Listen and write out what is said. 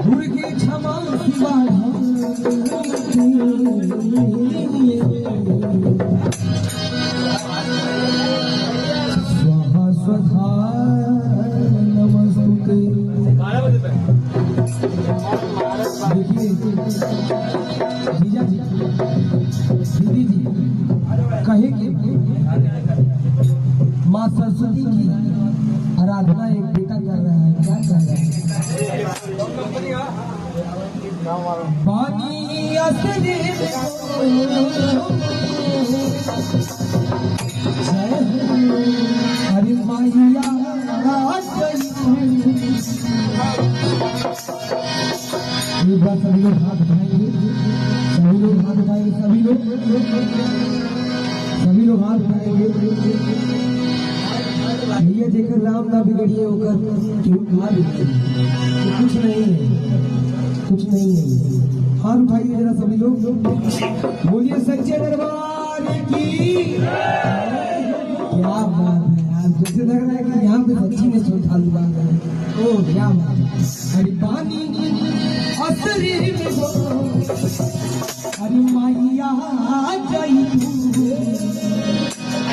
दुर्गे क्षमा शिवा स्वाहा स्वधा नमस्तुते। देखिए जीजा जी दीदी जी कहे कि माँ सरस्वती की आराधना एक बेटा कर रहा है, क्या कर रहा है? पानी असरे अरे माहिया एक बार सभी लोग हाथ उठाएंगे, सभी लोग हाथ उठाएंगे, सभी लोग हाथ उठाएंगे। भैया जेकर नाम ना बिगड़िए होकर क्यों खा लीजिए, कुछ नहीं है, कुछ नहीं है। हाथ उठाइए जरा सभी लोग, बोलिए सच्चे दरबार की। क्या बात है यार, जैसे लग रहा है कि यहाँ पे सच्ची में चौथा बात है। ओ क्या बात है। अरे पानी असरी में हो, अरे माइया जाई